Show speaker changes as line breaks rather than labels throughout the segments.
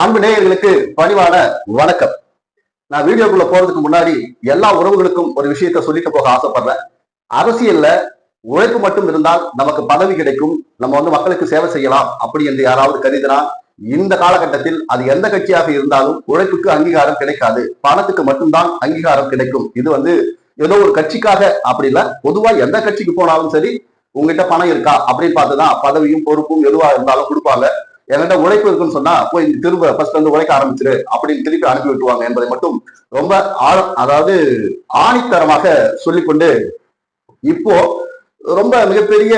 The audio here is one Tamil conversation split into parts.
அன்பு நேயர்களுக்கு பணிவான வணக்கம். நான் வீடியோக்குள்ள போறதுக்கு முன்னாடி எல்லா உறவுகளுக்கும் ஒரு விஷயத்த சொல்லிட்டு போக ஆசைப்படுறேன். அரசியல்ல உழைப்பு மட்டும் இருந்தால் நமக்கு பதவி கிடைக்கும், நம்ம மக்களுக்கு சேவை செய்யலாம் அப்படி என்று யாராவது கருதினா இந்த காலகட்டத்தில் அது எந்த கட்சியாக இருந்தாலும் உழைப்புக்கு அங்கீகாரம் கிடைக்காது. பணத்துக்கு மட்டும்தான் அங்கீகாரம் கிடைக்கும். இது ஏதோ ஒரு கட்சிக்காக அப்படி இல்ல, பொதுவா எந்த கட்சிக்கு போனாலும் சரி உங்ககிட்ட பணம் இருக்கா அப்படின்னு பார்த்துதான் பதவியும் பொறுப்பும் எதுவா இருந்தாலும் கொடுப்பாங்க. என்கிட்ட உழைப்பு இருக்குன்னு சொன்னா போய் திரும்ப ஃபர்ஸ்ட் வந்து உழைக்க ஆரம்பிச்சிரு அப்படின்னு திருப்பி அனுப்பி விட்டுருவாங்க என்பதை மட்டும் ரொம்ப அதாவது ஆணித்தரமாக சொல்லிக்கொண்டு, இப்போ ரொம்ப மிகப்பெரிய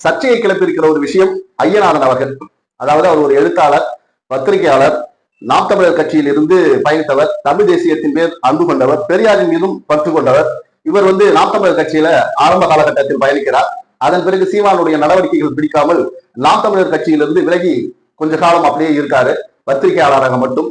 சர்ச்சையை கிளப்பியிருக்கிற ஒரு விஷயம் ஐயநாதன் அவர்கள். அதாவது அவர் ஒரு எழுத்தாளர், பத்திரிகையாளர், நாம் தமிழர் கட்சியில் இருந்து பயணித்தவர், தமிழ் தேசியத்தின் பேர் அன்பு கொண்டவர், பெரியாரின் மீதும் பற்று கொண்டவர். இவர் நாம் தமிழர் கட்சியில ஆரம்ப காலகட்டத்தில் பயணிக்கிறார். அதன் பிறகு சீமானுடைய நடவடிக்கைகள் பிடிக்காமல் நாம் தமிழர் கட்சியிலிருந்து விலகி கொஞ்ச காலம் அப்படியே இருக்காரு, பத்திரிகையாளராக மட்டும்.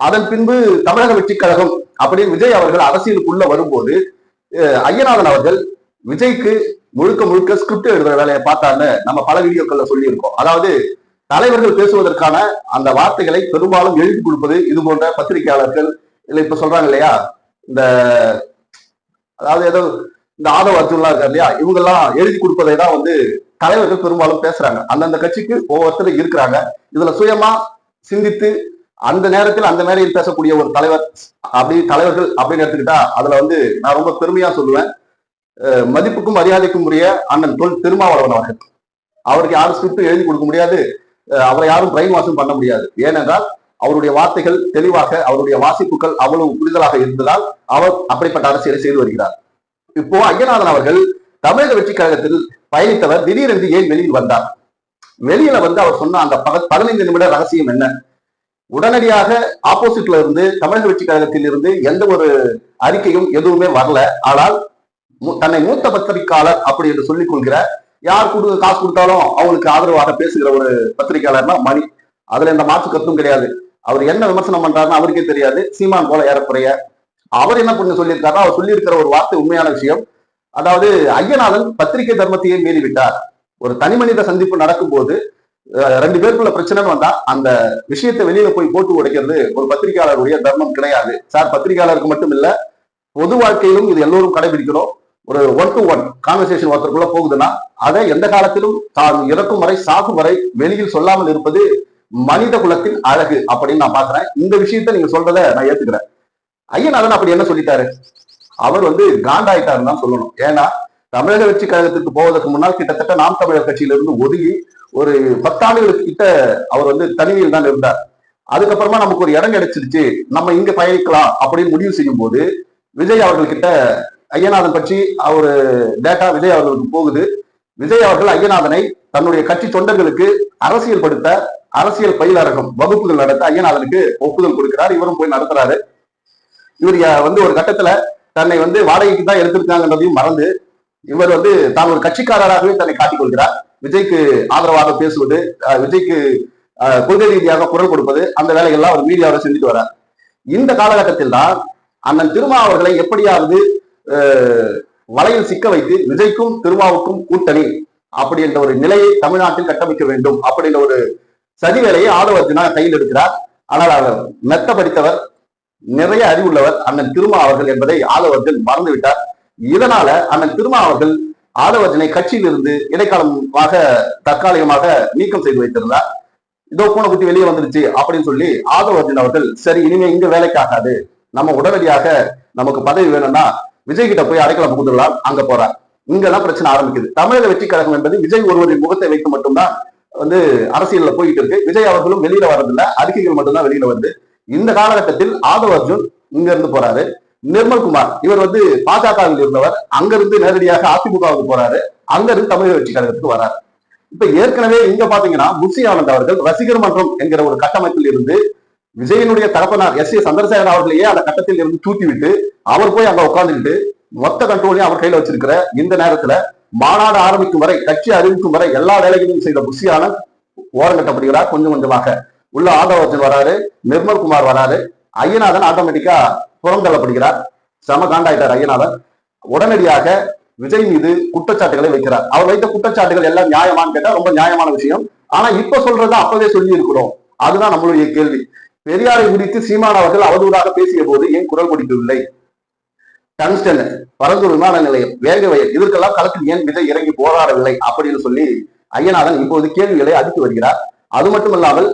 அதன் பின்பு தமிழக வெற்றி கழகம் அப்படின்னு விஜய் அவர்கள் அரசியலுக்குள்ள வரும்போது ஐயநாதன் அவர்கள் விஜய்க்கு முழுக்க முழுக்க ஸ்கிரிப்ட் எழுதுற வேலையை பார்த்தான்னு நம்ம பல வீடியோக்கள்ல சொல்லியிருக்கோம். அதாவது தலைவர்கள் பேசுவதற்கான அந்த வார்த்தைகளை பெரும்பாலும் எழுதி கொடுப்பது இது போன்ற பத்திரிகையாளர்கள். இல்ல இப்ப சொல்றாங்க இல்லையா, இந்த அதாவது ஏதோ இந்த ஆதவ அர்ஜுன்லாம் இருக்காரு இல்லையா, இவங்கெல்லாம் எழுதி கொடுப்பதை தான் தலைவர்கள் பெரும்பாலும் பேசுறாங்க. அந்தந்த கட்சிக்கு ஒவ்வொருத்தரும் இருக்கிறாங்க. இதுல சுயமா சிந்தித்து அந்த நேரத்தில் அந்த மேடையில் பேசக்கூடிய ஒரு தலைவர் தலைவர்கள் அப்படின்னு எடுத்துக்கிட்டா அதுல நான் ரொம்ப பெருமையா சொல்லுவேன். மதிப்புக்கும் மரியாதைக்கும் உரிய அண்ணன் திருமாவளவன் அவர்கள். அவருக்கு யாரும் ஸ்கிரிப்ட் எழுதி கொடுக்க முடியாது, அவரை யாரும் பிரைன் வாஷும் பண்ண முடியாது. ஏனென்றால் அவருடைய வார்த்தைகள் தெளிவாக, அவருடைய வாசிப்புகள் அவ்வளவு புரிதலாக இருந்ததால் அவர் அப்படிப்பட்ட அரசியலை செய்து வருகிறார். இப்போ ஐயநாதன் அவர்கள் தமிழக வெற்றி கழகத்தில் பயணித்தவர் திடீரென்று ஏன் வெளியில் வந்தார்? வெளியில அவர் சொன்ன அந்த 15 நிமிட ரகசியம் என்ன? உடனடியாக ஆப்போசிட்ல இருந்து தமிழக வெற்றி கழகத்தில் இருந்து எந்த ஒரு அறிக்கையும் எதுவுமே வரல. ஆனால் தன்னை மூத்த பத்திரிகையாளர் அப்படி என்று சொல்லிக் கொள்கிற, யார் காசு கொடுத்தாலும் அவங்களுக்கு ஆதரவாக பேசுகிற ஒரு பத்திரிகையாளர்னா மணி. அதுல எந்த மாற்று கருத்தும் கிடையாது. அவர் என்ன விமர்சனம் பண்றாருன்னு அவருக்கே தெரியாது. சீமான் போல ஏறக்குறைய அவர் என்ன பண்ண சொல்லியிருக்காருன்னா, அவர் சொல்லியிருக்கிற ஒரு வார்த்தை உண்மையான விஷயம். அதாவது ஐயநாதன் பத்திரிகை தர்மத்தையே மீறிவிட்டார். ஒரு தனி மனித சந்திப்பு நடக்கும் போது 2 பேருக்குள்ள பிரச்சனைன்னு வந்தா அந்த விஷயத்தை வெளியில போய் போட்டு உடைக்கிறது ஒரு பத்திரிகையாளருடைய தர்மம் கிடையாது சார். பத்திரிகையாளருக்கு மட்டும் இல்ல, பொது வாழ்க்கையிலும் இது எல்லோரும் கடைபிடிக்கணும். ஒரு 1 to 1 கான்வர்சேஷன் ஒருத்தருக்குள்ள போகுதுன்னா அதை எந்த காலத்திலும் தான் இறக்கும் வரை சாகும் வரை வெளியில் சொல்லாமல் இருப்பது மனித குலத்தின் அழகு அப்படின்னு நான் பாக்குறேன். இந்த விஷயத்த நீங்க சொல்றதை நான் ஏத்துக்கிறேன். ஐயநாதன் அப்படி என்ன சொல்லிட்டாரு? அவர் காண்டாயிட்டாருன்னு தான் சொல்லணும். ஏன்னா தமிழக வெற்றி கழகத்திற்கு போவதற்கு முன்னால் கிட்டத்தட்ட நாம் தமிழர் கட்சியிலிருந்து ஒதுங்கி ஒரு 10 ஆண்டுகளுக்கு கிட்ட அவர் தனிமையில் தான் இருந்தார். அதுக்கப்புறமா நமக்கு ஒரு இடம் கிடைச்சிருச்சு, நம்ம இங்க பயணிக்கலாம் அப்படின்னு முடிவு செய்யும் போது விஜய் அவர்கள்கிட்ட ஐயநாதன் பற்றி ஒரு டேட்டா விஜய் அவர்களுக்கு போகுது. விஜய் அவர்கள் ஐயநாதனை தன்னுடைய கட்சி தொண்டர்களுக்கு அரசியல் படுத்த, அரசியல் பயிலரங்கம் வகுப்புகள் நடத்த ஐயநாதனுக்கு ஒப்புதல் கொடுக்கிறார். இவரும் போய் நடத்துறாரு. இவர் ஒரு கட்டத்துல தன்னை வாடகைக்கு தான் எடுத்திருக்காங்கன்றதையும் மறந்து இவர் தான் ஒரு கட்சிக்காரராகவே தன்னை காட்டிக் கொள்கிறார். விஜய்க்கு ஆதரவாக பேசுவது, விஜய்க்கு கொள்கை ரீதியாக குரல் கொடுப்பது, அந்த வேலைகள்லாம் அவர் மீடியாவில் செஞ்சுட்டு வர்றார். இந்த காலகட்டத்தில் தான் அண்ணன் திருமா அவர்களை எப்படியாவது வலையில் சிக்க வைத்து விஜய்க்கும் திருமாவுக்கும் கூட்டணி அப்படி என்ற ஒரு நிலையை தமிழ்நாட்டில் கட்டமைக்க வேண்டும் அப்படின்ற ஒரு சதி வேலையை ஆதவ அர்ஜுனா கையில் எடுக்கிறார். ஆனால் அவர் மெத்த படித்தவர், நிறைய அறிவுள்ளவர் அண்ணன் திருமா அவர்கள் என்பதை ஆதவர்ஜன் மறந்துவிட்டார். இதனால அண்ணன் திருமா அவர்கள் ஆதவர்ஜனை கட்சியில் இருந்து இடைக்காலமாக தற்காலிகமாக நீக்கம் செய்து வைத்திருந்தார். இதோ பூனைக்குட்டி வெளியே வந்துருச்சு அப்படின்னு சொல்லி ஆதவர்ஜன் அவர்கள் சரி இனிமே இங்க வேலைக்கு ஆகாது, நம்ம உடனடியாக நமக்கு பதவி வேணும்னா விஜய் கிட்ட போய் அடைக்கலம் புகுந்துடலாம், அங்க போறார். இங்கதான் பிரச்சனை ஆரம்பிக்குது. தமிழக வெற்றி கழகம் என்பது விஜய் ஒருவரின் முகத்தை வைத்து மட்டும்தான் அரசியல்ல போயிட்டு இருக்கு. விஜய் அவர்களும் வெளியில வர்றதில்ல, அறிக்கைகள் மட்டும்தான் வெளியில வருது. இந்த காலகட்டத்தில் ஆதவ அர்ஜுன் இங்க இருந்து போறாரு. நிர்மல்குமார் இவர் பாஜகவில் இருந்தவர், அங்கிருந்து நேரடியாக அதிமுகவுக்கு போறாரு, அங்க இருந்து தமிழக வெற்றி கழகத்துக்கு வராரு. இப்ப ஏற்கனவே இங்க பாத்தீங்கன்னா முசி ஆனந்த் அவர்கள் ரசிகர் மன்றம் என்கிற ஒரு கட்டமைப்பில் இருந்து விஜயனுடைய தகப்பனார் S.A. சந்திரசேகரன் அவர்களையே அந்த கட்டத்தில் இருந்து தூக்கி விட்டு அவர் போய் அங்க உட்கார்ந்துக்கிட்டு மொத்த கண்ட்ரோலையும் அவர் கையில வச்சிருக்கிற இந்த நேரத்துல மாநாடு ஆரம்பிக்கும் வரை, கட்சி அறிவிக்கும் வரை எல்லா வேலைகளையும் செய்த முசி ஆனந்த் ஓரங்கட்டப்படுகிறார். கொஞ்சம் கொஞ்சமாக உள்ள ஆதவர்ஜன் வராரு, நிர்மல்குமார் வராரு, ஐயநாதன் ஆட்டோமேட்டிக்கா புறம் தள்ளப்படுகிறார். சம காண்டாயிட்டார் ஐயநாதன். உடனடியாக விஜய் மீது குற்றச்சாட்டுகளை வைக்கிறார். அவர் வைத்த குற்றச்சாட்டுகள் எல்லாம் நியாயமான்னு கேட்டா ரொம்ப நியாயமான விஷயம். ஆனா இப்ப சொல்றத அப்பவே சொல்லி இருக்கிறோம், அதுதான் நம்மளுடைய கேள்வி. பெரியாரை குறித்து சீமான் அவர்கள் அவதூறாக பேசிய போது ஏன் குரல் கொடுக்கவில்லை? டங்ஸ்டன், பரந்தூர் விமான நிலையம், வேங்க வயல், இதற்கெல்லாம் களத்தில் ஏன் விஜய் இறங்கி போராடவில்லை அப்படின்னு சொல்லி ஐயநாதன் இப்போது கேள்விகளை அளித்து வருகிறார். அது மட்டுமல்லாமல்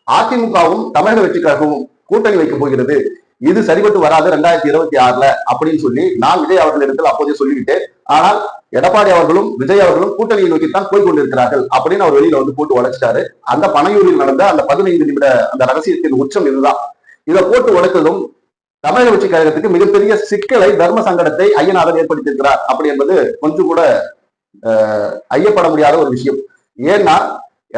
அதிமுகவும் தமிழக வெற்றி கழகமும் கூட்டணி வைக்கப் போகிறது, இது சரிபட்டு வராது 2026 அப்படின்னு சொல்லி நான் விஜய் அவர்களிடத்தில் அப்போதே சொல்லிவிட்டேன். ஆனால் எடப்பாடி அவர்களும் விஜய் அவர்களும் கூட்டணியை நோக்கித்தான் போய் கொண்டிருக்கிறார்கள் அப்படின்னு அவர் வெளியில வந்து போட்டு உடைச்சிட்டாரு. அந்த பனையூரில் நடந்த அந்த 15 நிமிட அந்த ரகசியத்தின் உச்சம் இதுதான். இதை போட்டு உடைத்ததும் தமிழக வெற்றி கழகத்துக்கு மிகப்பெரிய சிக்கலை, தர்ம சங்கடத்தை ஐயநாதன் ஏற்படுத்தியிருக்கிறார் அப்படி என்பது கொஞ்சம் கூட ஐயப்பட முடியாத ஒரு விஷயம். ஏன்னா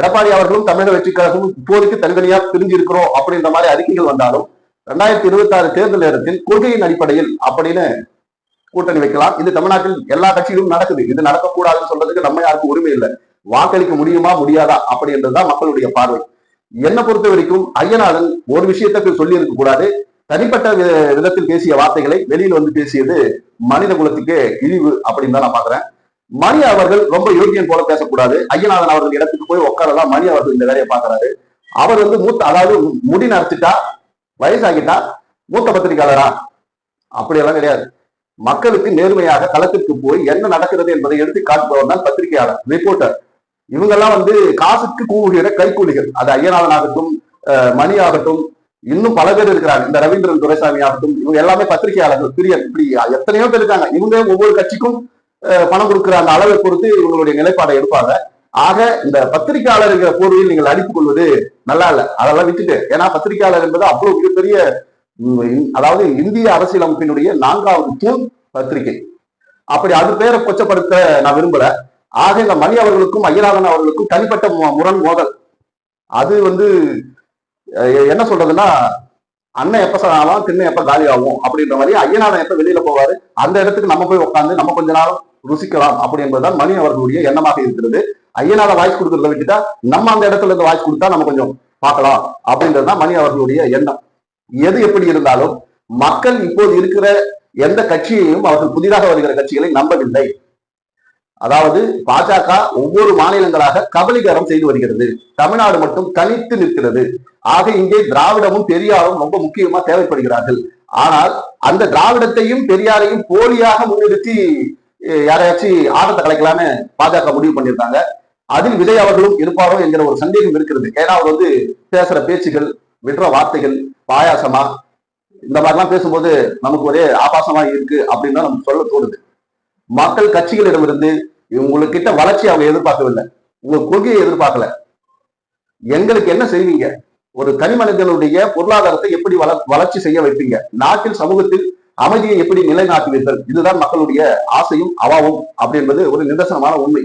எடப்பாடி அவர்களும் தமிழக வெற்றி கழகமும் இப்போதைக்கு தனித்தனியா பிரிஞ்சு இருக்கிறோம் அப்படின்ற மாதிரி அறிக்கைகள் வந்தாலும் 2026 தேர்தல் நேரத்தில் கொள்கையின் அடிப்படையில் அப்படின்னு கூட்டணி வைக்கலாம். இது தமிழ்நாட்டில் எல்லா கட்சிகளும் நடக்குது. இது நடக்கக்கூடாதுன்னு சொல்றதுக்கு நம்ம யாருக்கும் உரிமை இல்லை. வாக்களிக்க முடியுமா முடியாதா அப்படி என்றுதான் மக்களுடைய பார்வை. என்னை பொறுத்த வரைக்கும் ஐயநாதன் ஒரு விஷயத்தை சொல்லி இருக்க கூடாது. தனிப்பட்ட விதத்தில் பேசிய வார்த்தைகளை வெளியில வந்து பேசியது மனித குலத்துக்கு இழிவு அப்படின்னு தான் நான் பாக்குறேன். மணி அவர்கள் ரொம்ப யோகியன் போல பேசக்கூடாது. ஐயநாதன் அவர்கள் இடத்துக்கு போய் உட்காரதான் மணி அவர்கள் இந்த வேலையை பாக்குறாரு. அவர் வந்து மூத்த, அதாவது முடி நரைச்சிட்டா வயசாகிட்டா மூத்த பத்திரிகையாளரா அப்படியெல்லாம் கிடையாது. மக்களுக்கு நேர்மையாக களத்திற்கு போய் என்ன நடக்கிறது என்பதை எடுத்து காட்டுபவர் தான் பத்திரிகையாளர், ரிப்போர்ட்டர். இவங்கெல்லாம் வந்து காசுக்கு கூவுகிற கைக்கூலிகள். அது ஐயநாதன் ஆகட்டும், மணி ஆகட்டும், இன்னும் பல பேர் இருக்கிறாங்க. இந்த ரவீந்திரன் துரைசாமி ஆகட்டும், இவங்க எல்லாமே பத்திரிகையாளர்கள். இப்படி எத்தனையோ பேர் இருக்காங்க. இவங்க ஒவ்வொரு கட்சிக்கும் பணம் கொடுக்கிற அந்த அளவை பொறுத்து இவங்களுடைய நிலைப்பாடை எடுப்பாங்க. ஆக இந்த பத்திரிகையாளர் என்கிற போர்வையில் நீங்கள் அடித்துக் கொள்வது நல்லா இல்ல. அதெல்லாம் விட்டுட்டு, ஏன்னா பத்திரிகையாளர் என்பது அவ்வளவு மிகப்பெரிய, அதாவது இந்திய அரசியலமைப்பினுடைய 4வது தூண் பத்திரிகை. அப்படி அது பேரை கொச்சப்படுத்த நான் விரும்பல. ஆக இந்த மணி அவர்களுக்கும் ஐயநாதன் அவர்களுக்கும் தனிப்பட்ட முரண் மோதல். அது வந்து என்ன சொல்றதுன்னா, அண்ணன் எப்ப சொன்னாலும் திண்ணை எப்ப காலி ஆகும் அப்படின்ற மாதிரி ஐயநாதன் எப்ப வெளியில போவாரு அந்த இடத்துக்கு நம்ம போய் உட்காந்து நம்ம கொஞ்ச நாள் ருசிக்கலாம் அப்படி என்பதுதான் மணி அவர்களுடைய எண்ணமாக இருக்கிறது. ஐயநாதன் வாய்ஸ் கொடுக்கறத விட்டுட்டா நம்ம அந்த இடத்துல இருந்து வாய்ஸ் கொடுத்தா நம்ம கொஞ்சம் பார்க்கலாம் அப்படின்றதுதான் மணி அவர்களுடைய எண்ணம். எது எப்படி இருந்தாலும் மக்கள் இப்போது இருக்கிற எந்த கட்சியையும் அவர்கள் புதிதாக வருகிற கட்சிகளை நம்பவில்லை. அதாவது பாஜக ஒவ்வொரு மாநிலங்களாக கபலீகரம் செய்து வருகிறது. தமிழ்நாடு மட்டும் தனித்து நிற்கிறது. ஆக இங்கே திராவிடமும் பெரியாரும் ரொம்ப முக்கியமா தேவைப்படுகிறார்கள். ஆனால் அந்த திராவிடத்தையும் பெரியாரையும் போலியாக முன்னிறுத்தி யாரையாச்சும் ஆட்டத்தை கலைக்கலான்னு பாஜக முடிவு பண்ணியிருக்காங்க. அதில் விஜய் அவர்களும் இருப்பாரோ என்கிற ஒரு சந்தேகம் இருக்கிறது. ஏன்னா அவர் வந்து பேசுற பேச்சுகள், விடுற வார்த்தைகள் பாயாசமா இந்த மாதிரிலாம் பேசும்போது நமக்கு ஒரே ஆபாசமா இருக்கு அப்படின்னு தான் நமக்கு சொல்ல தோணுது. மக்கள் கட்சிகளிடமிருந்து உங்ககிட்ட வளர்ச்சி அவங்க எதிர்பார்க்கவில்லை, உங்க கொள்கையை எதிர்பார்க்கல. எங்களுக்கு என்ன செய்வீங்க, ஒரு தனி மனிதனுடைய பொருளாதாரத்தை எப்படி வளர்ச்சி செய்ய வைப்பீங்க, நாட்டில் சமூகத்தில் அமைதியை எப்படி நிலைநாட்டுவீர்கள், இதுதான் மக்களுடைய ஆசையும் அவாவும் அப்படி என்பது ஒரு நிதர்சனமான உண்மை.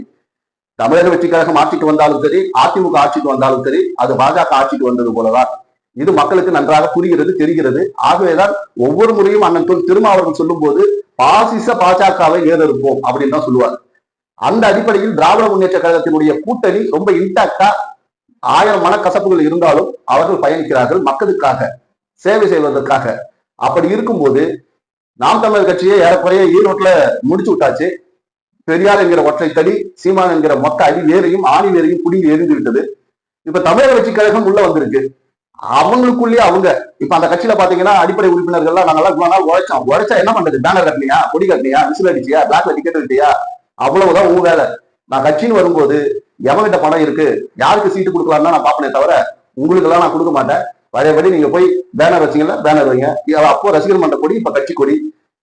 தமிழக வெற்றி கழகம் ஆட்சிக்கு வந்தாலும் சரி, அதிமுக ஆட்சிக்கு வந்தாலும் சரி, அது பாஜக ஆட்சிக்கு வந்தது போலதான். இது மக்களுக்கு நன்றாக புரிகிறது, தெரிகிறது. ஆகவேதான் ஒவ்வொரு முறையும் அண்ணன் திருமாவளவன் சொல்லும் போது பாசிச பாஜகவை ஏறெடுப்போம் அப்படின்னு தான் சொல்லுவார். அந்த அடிப்படையில் திராவிட முன்னேற்ற கழகத்தினுடைய கூட்டணி ரொம்ப இன்டாக்டா 1000 மனக்கசப்புகள் இருந்தாலும் அவர்கள் பயணிக்கிறார்கள் மக்களுக்காக, சேவை செய்வதற்காக. அப்படி இருக்கும்போது நாம் தமிழர் கட்சியை ஏறக்குறைய ஈரோட்ல முடிச்சு விட்டாச்சு. பெரியார் என்கிற ஒற்றை தடி, சீமான் என்கிற மொத்த அடி வேறையும் ஆணி வேறையும் குடியில் எரிந்து விட்டது. இப்ப தமிழக வெற்றி கழகம் உள்ள வந்திருக்கு. அவங்களுக்குள்ளேயே அவங்க இப்ப அந்த கட்சியில பாத்தீங்கன்னா அடிப்படை உறுப்பினர்கள்லாம் நாங்கெல்லாம் இவ்வளவு நாள் உழைச்சா என்ன பண்றது, பேனர் கட்டினியா, கொடி கட்டினியா, விசில் அடிச்சியா, பிளாக்ல டிக்கெட் விட்டியா, அவ்வளவுதான் உங்க வேலை. நான் கட்சின்னு வரும்போது எவங்கிட்ட பணம் இருக்கு, யாருக்கு சீட்டு கொடுக்கலாம்னு நான் பாப்பனே தவிர உங்களுக்கு எல்லாம் நான் கொடுக்க மாட்டேன். பழையபடி நீங்க போய் பேனர் வச்சீங்களா, பேனர் வைங்க. அப்போ ரசிகர் மன்ற கொடி, இப்ப கட்சி கொடி.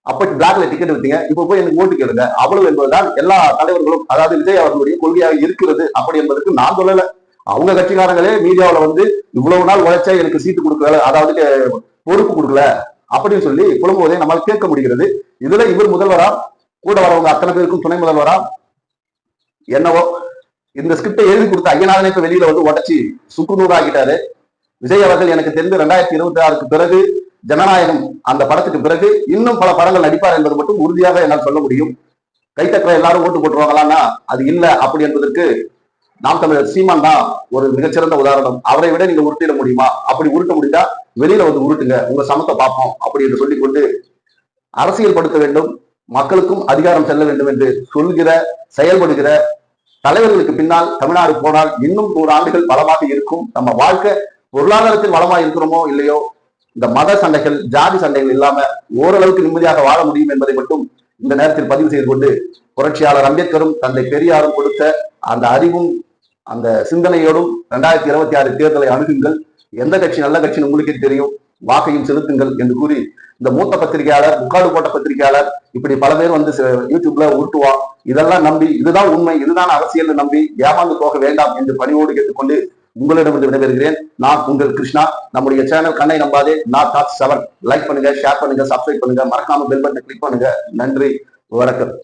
அப்ப பிளாக்ல டிக்கெட் விட்டீங்க, இப்ப போய் எனக்கு ஓட்டு கேளுங்க. அவ்வளவு என்பதுதான் எல்லா தலைவர்களும், அதாவது விஜய் அவர்களுடைய கொள்கையாக இருக்கிறது அப்படி என்பதற்கு நான் சொல்லல. அவங்க கட்சிக்காரங்களே மீடியாவில வந்து இவ்வளவு நாள் உழைச்சா எனக்கு சீட்டு கொடுக்கல, அதாவது பொறுப்பு கொடுக்கல அப்படின்னு சொல்லி புலம்புவதை நம்மால் கேட்க முடிகிறது. இதுல இவர் முதல்வரா, கூட வரவங்க அத்தனை பேருக்கும் துணை முதல்வரா என்னவோ இந்த ஸ்கிரிப்டை எழுதி கொடுத்த ஐயநாதனை இப்ப வெளியில வந்து உடச்சி சுக்குநூறு ஆகிட்டாரு. விஜய் அவர்கள் எனக்கு தெரிந்து 2026க்கு பிறகு, ஜனநாயகம் அந்த படத்துக்கு பிறகு இன்னும் பல படங்கள் நடிப்பார் என்பது மட்டும் உறுதியாக என்னால் சொல்ல முடியும். கைத்தட்டுற எல்லாரும் ஓட்டு போட்டுருவாங்களான்னா அது இல்லை. அப்படி என்பதற்கு நாம் தமிழர் சீமான் தான் ஒரு மிகச்சிறந்த உதாரணம். அவரை விட நீங்க உருட்டிட முடியுமா? அப்படி உருட்ட முடிந்தா வெளியில வந்து உருட்டுங்க, உங்க சமத்தை பார்ப்போம் அப்படி என்று சொல்லிக்கொண்டு அரசியல் படுத்த வேண்டும், மக்களுக்கும் அதிகாரம் செல்ல வேண்டும் என்று சொல்கிற செயல்படுகிற தலைவர்களுக்கு பின்னால் தமிழ்நாடு போனால் இன்னும் 100 ஆண்டுகள் பலமாக இருக்கும். நம்ம வாழ்க்கை பொருளாதாரத்தில் வளமா இருக்கிறோமோ இல்லையோ, இந்த மத சண்டைகள், ஜாதி சண்டைகள் இல்லாம ஓரளவுக்கு நிம்மதியாக வாழ முடியும் என்பதை மட்டும் இந்த நேரத்தில் பதிவு செய்து கொண்டு, புரட்சியாளர் அம்பேத்கரும் தந்தை பெரியாரும் கொடுத்த அந்த அறிவும் அந்த சிந்தனையோடும் 2026 தேர்தலை அணுகுங்கள். எந்த கட்சி நல்ல கட்சின்னு உங்களுக்கே தெரியும், வாக்கையும் செலுத்துங்கள் என்று கூறி, இந்த மூத்த பத்திரிகையாளர், முக்காடு போட்ட பத்திரிகையாளர், இப்படி பல பேர் வந்து யூடியூப்ல உருட்டுவா, இதெல்லாம் நம்பி இதுதான் உண்மை, இதுதான் அரசியல் நம்பி ஏமாந்து போக வேண்டாம் என்று பணிவோடு கேட்டுக்கொண்டு உங்களிடமிருந்து விடைபெறுகிறேன். நான் உங்கள் கிருஷ்ணா. நம்முடைய சேனல் கண்ணை நம்பாதே நான் தாட்ஸ் 7 லைக் பண்ணுங்க, ஷேர் பண்ணுங்க, சப்ஸ்கிரைப் பண்ணுங்க, மறக்காம பெல் பட்டனை கிளிக் பண்ணுங்க. நன்றி, வணக்கம்.